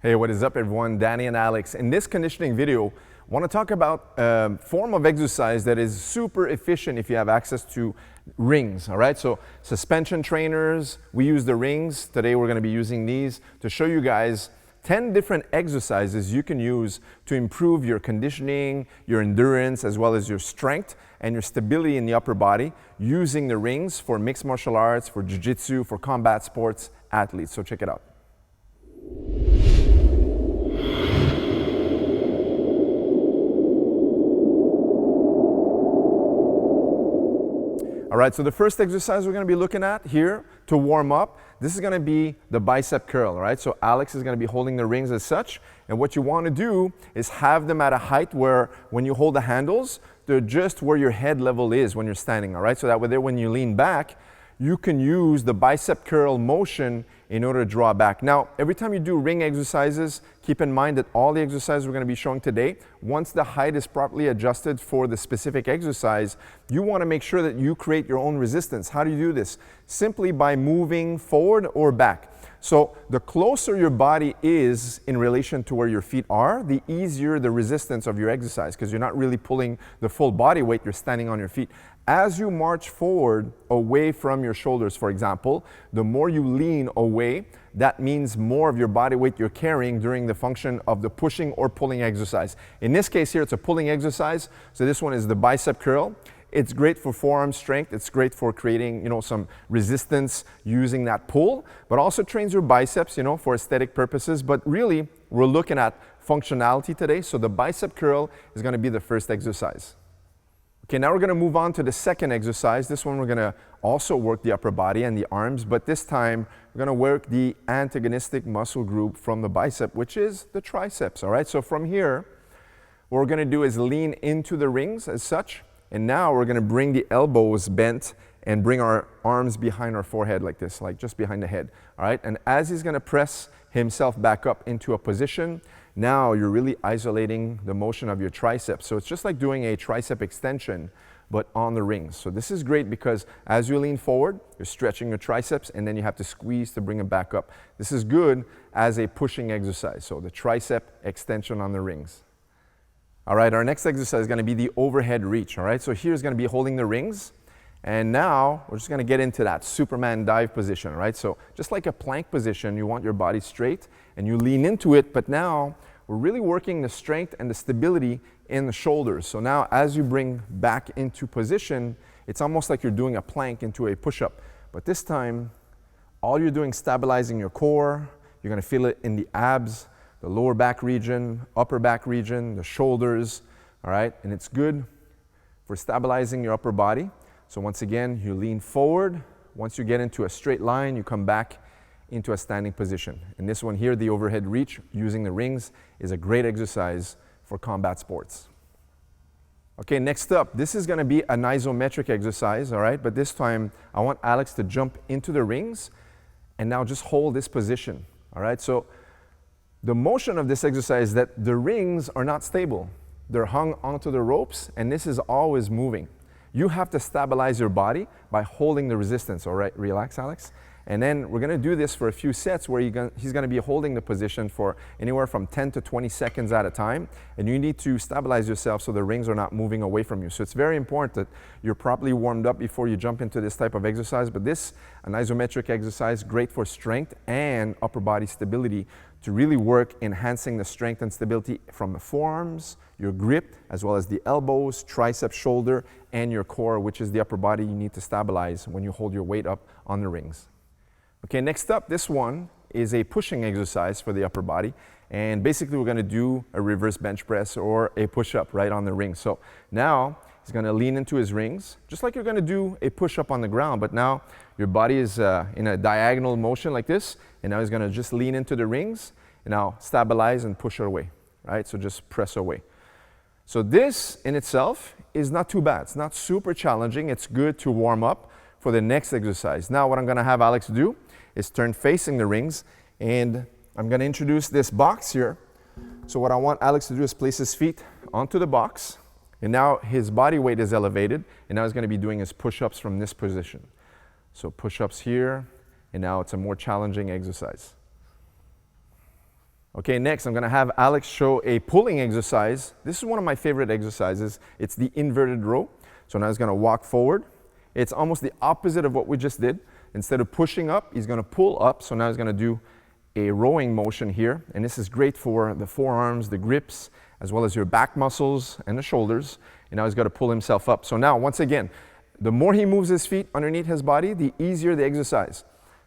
Hey, what is up everyone? Danny and Alex. In this conditioning video, I want to talk about a form of exercise that is super efficient if you have access to rings, all right? So suspension trainers, we use the rings. Today we're going to be using these to show you guys 10 different exercises you can use to improve your conditioning, your endurance, as well as your strength and your stability in the upper body using the rings for mixed martial arts, for jiu-jitsu, for combat sports athletes. So check it out. All right, so the first exercise we're going to be looking at here to warm up, this is going to be the bicep curl, all right? So Alex is going to be holding the rings as such, and what you want to do is have them at a height where when you hold the handles, they're just where your head level is when you're standing, all right? So that way there, when you lean back, you can use the bicep curl motion in order to draw back. Now, every time you do ring exercises, keep in mind that all the exercises we're going to be showing today, once the height is properly adjusted for the specific exercise, you want to make sure that you create your own resistance. How do you do this? Simply by moving forward or back. So the closer your body is in relation to where your feet are, the easier the resistance of your exercise, because you're not really pulling the full body weight, you're standing on your feet. As you march forward away from your shoulders, for example, the more you lean away, that means more of your body weight you're carrying during the function of the pushing or pulling exercise. In this case here, it's a pulling exercise. So this one is the bicep curl. It's great for forearm strength. It's great for creating, some resistance using that pull, but also trains your biceps, for aesthetic purposes. But really, we're looking at functionality today. So the bicep curl is going to be the first exercise. Okay, now we're going to move on to the second exercise. This one we're going to also work the upper body and the arms, but this time we're going to work the antagonistic muscle group from the bicep, which is the triceps, all right? So from here, what we're going to do is lean into the rings as such, and now we're going to bring the elbows bent and bring our arms behind our forehead like this, like just behind the head, all right? And as he's going to press himself back up into a position, now you're really isolating the motion of your triceps. So it's just like doing a tricep extension, but on the rings. So this is great because as you lean forward, you're stretching your triceps and then you have to squeeze to bring them back up. This is good as a pushing exercise. So the tricep extension on the rings. All right, our next exercise is going to be the overhead reach. All right, so here's going to be holding the rings. And now we're just going to get into that Superman dive position, right? So just like a plank position, you want your body straight and you lean into it, but now we're really working the strength and the stability in the shoulders. So now as you bring back into position, it's almost like you're doing a plank into a push-up. But this time, all you're doing is stabilizing your core. You're going to feel it in the abs, the lower back region, upper back region, the shoulders, all right? And it's good for stabilizing your upper body. So once again, you lean forward. Once you get into a straight line, you come back into a standing position. And this one here, the overhead reach using the rings, is a great exercise for combat sports. Okay, next up, this is going to be an isometric exercise, all right? But this time, I want Alex to jump into the rings and now just hold this position, all right? So the motion of this exercise is that the rings are not stable. They're hung onto the ropes, and this is always moving. You have to stabilize your body by holding the resistance, all right? Relax, Alex. And then we're going to do this for a few sets where he's going to be holding the position for anywhere from 10 to 20 seconds at a time. And you need to stabilize yourself so the rings are not moving away from you. So it's very important that you're properly warmed up before you jump into this type of exercise. But this, an isometric exercise, great for strength and upper body stability to really work enhancing the strength and stability from the forearms, your grip, as well as the elbows, tricep, shoulder, and your core, which is the upper body you need to stabilize when you hold your weight up on the rings. Okay, next up, this one is a pushing exercise for the upper body. And basically, we're going to do a reverse bench press or a push-up right on the ring. So now he's going to lean into his rings, just like you're going to do a push-up on the ground. But now your body is in a diagonal motion like this. And now he's going to just lean into the rings and now stabilize and push it away, right? So just press away. So this in itself is not too bad. It's not super challenging. It's good to warm up for the next exercise. Now what I'm going to have Alex do is turn facing the rings, and I'm going to introduce this box here. So what I want Alex to do is place his feet onto the box, and now his body weight is elevated, and now he's going to be doing his push-ups from this position. So push-ups here, and now it's a more challenging exercise. Okay, next I'm gonna have Alex show a pulling exercise. This is one of my favorite exercises. It's the inverted row. So now he's gonna walk forward. It's almost the opposite of what we just did. Instead of pushing up, he's gonna pull up. So now he's gonna do a rowing motion here. And this is great for the forearms, the grips, as well as your back muscles and the shoulders. And now he's gotta pull himself up. So now, once again, the more he moves his feet underneath his body, the easier the exercise.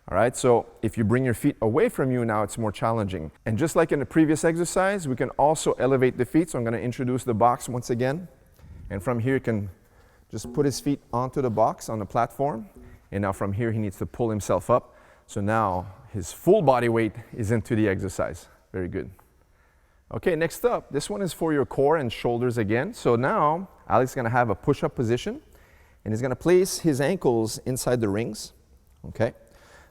All right, so if you bring your feet away from you, now it's more challenging. And just like in the previous exercise, we can also elevate the feet. So I'm gonna introduce the box once again. And from here, you can just put his feet onto the box on the platform. And now from here, he needs to pull himself up. So now his full body weight is into the exercise. Very good. Okay, next up, this one is for your core and shoulders again. So now Alex is gonna have a push-up position and he's gonna place his ankles inside the rings, okay?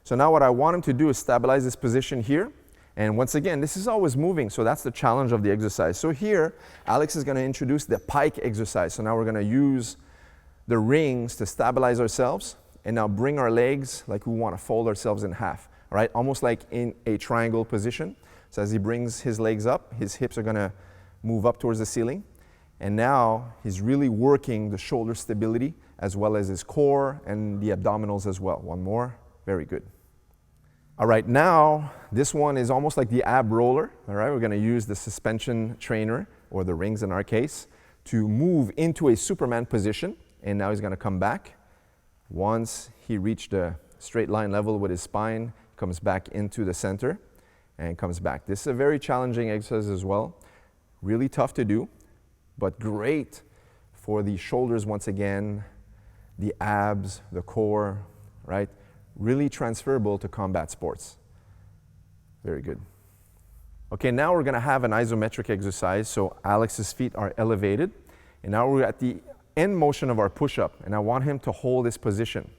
So now what I want him to do is stabilize this position here. And once again, this is always moving, so that's the challenge of the exercise. So here, Alex is gonna introduce the Pike exercise. So now we're gonna use the rings to stabilize ourselves and now bring our legs like we wanna fold ourselves in half, all right? Almost like in a triangle position. So as he brings his legs up, his hips are gonna move up towards the ceiling. And now he's really working the shoulder stability as well as his core and the abdominals as well. One more, very good. All right, now this one is almost like the ab roller. All right, we're gonna use the suspension trainer, or the rings in our case, to move into a Superman position. And now he's gonna come back. Once he reached a straight line level with his spine, comes back into the center and comes back. This is a very challenging exercise as well. Really tough to do, but great for the shoulders once again, the abs, the core, right? Really transferable to combat sports. Very good. Okay, now we're gonna have an isometric exercise. So Alex's feet are elevated. And now we're at the end motion of our push-up. And I want him to hold this position.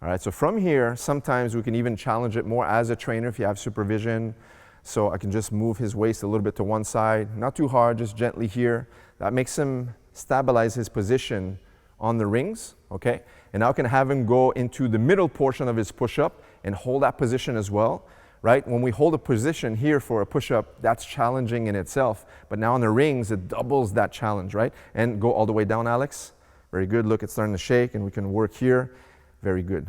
All right, so from here, sometimes we can even challenge it more as a trainer if you have supervision. So I can just move his waist a little bit to one side. Not too hard, just gently here. That makes him stabilize his position on the rings, okay? And now I can have him go into the middle portion of his push-up and hold that position as well, right? When we hold a position here for a push-up, that's challenging in itself. But now on the rings, it doubles that challenge, right? And go all the way down, Alex. Very good. Look, it's starting to shake, and we can work here. Very good.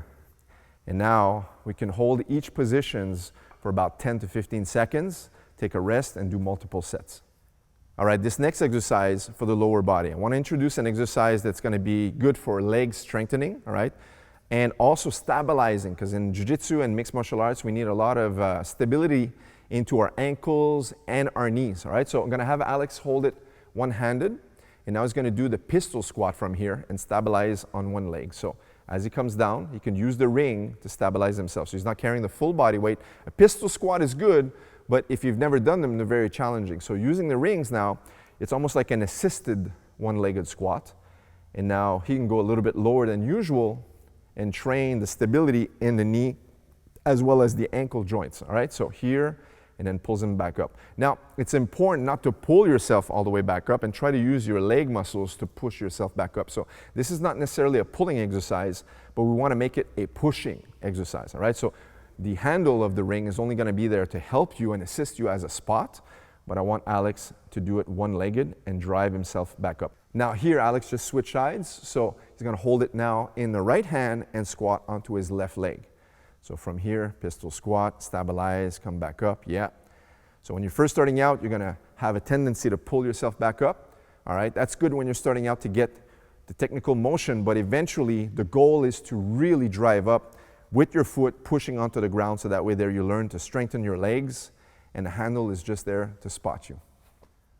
And now we can hold each positions for about 10 to 15 seconds, take a rest, and do multiple sets. All right, this next exercise for the lower body. I want to introduce an exercise that's going to be good for leg strengthening, all right, and also stabilizing, because in jiu-jitsu and mixed martial arts, we need a lot of stability into our ankles and our knees, all right? So I'm going to have Alex hold it one-handed, and now he's going to do the pistol squat from here and stabilize on one leg. So as he comes down, he can use the ring to stabilize himself. So he's not carrying the full body weight. A pistol squat is good, but if you've never done them, they're very challenging. So using the rings now, it's almost like an assisted one-legged squat. And now he can go a little bit lower than usual and train the stability in the knee as well as the ankle joints, all right? So here, and then pulls him back up. Now, it's important not to pull yourself all the way back up and try to use your leg muscles to push yourself back up. So this is not necessarily a pulling exercise, but we want to make it a pushing exercise, all right? So the handle of the ring is only going to be there to help you and assist you as a spot, but I want Alex to do it one-legged and drive himself back up. Now here, Alex just switched sides, so he's going to hold it now in the right hand and squat onto his left leg. So from here, pistol squat, stabilize, come back up, yeah. So when you're first starting out, you're gonna have a tendency to pull yourself back up, all right? That's good when you're starting out to get the technical motion, but eventually the goal is to really drive up with your foot pushing onto the ground, so that way there you learn to strengthen your legs, and the handle is just there to spot you.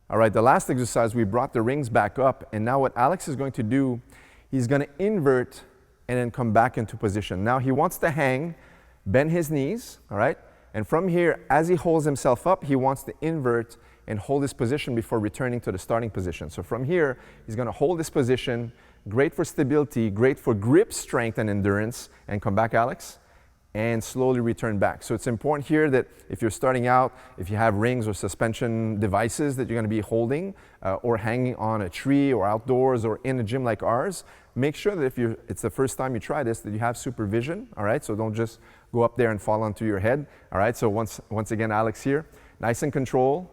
All right, the last exercise, we brought the rings back up, and now what Alex is going to do, he's gonna invert and then come back into position. Now he wants to hang, bend his knees, all right? And from here, as he holds himself up, he wants to invert and hold his position before returning to the starting position. So from here, he's gonna hold this position, great for stability, great for grip strength and endurance, and come back, Alex, and slowly return back. So it's important here that if you're starting out, if you have rings or suspension devices that you're gonna be holding or hanging on a tree or outdoors or in a gym like ours, make sure that if it's the first time you try this, that you have supervision, all right? So don't just go up there and fall onto your head, all right? So once again, Alex here, nice and control.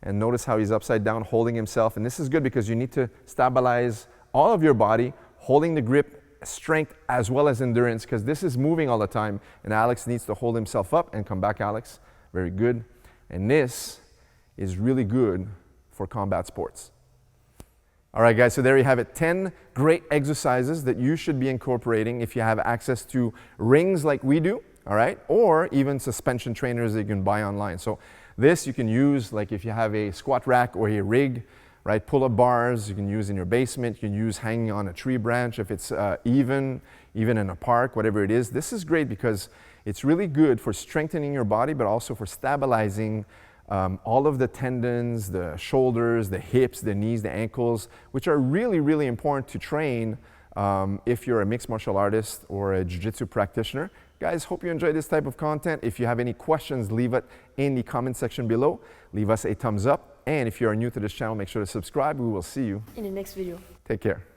And notice how he's upside down, holding himself. And this is good because you need to stabilize all of your body, holding the grip, strength as well as endurance, because this is moving all the time. And Alex needs to hold himself up and come back, Alex. Very good. And this is really good for combat sports. All right, guys, so there you have it. 10 great exercises that you should be incorporating if you have access to rings like we do, all right? Or even suspension trainers that you can buy online. So this you can use like if you have a squat rack or a rig, right? Pull-up bars you can use in your basement. You can use hanging on a tree branch if it's even in a park, whatever it is. This is great because it's really good for strengthening your body, but also for stabilizing all of the tendons, the shoulders, the hips, the knees, the ankles, which are really, really important to train if you're a mixed martial artist or a jiu-jitsu practitioner. Guys, hope you enjoy this type of content. If you have any questions, leave it in the comment section below. Leave us a thumbs up. And if you are new to this channel, make sure to subscribe. We will see you in the next video. Take care.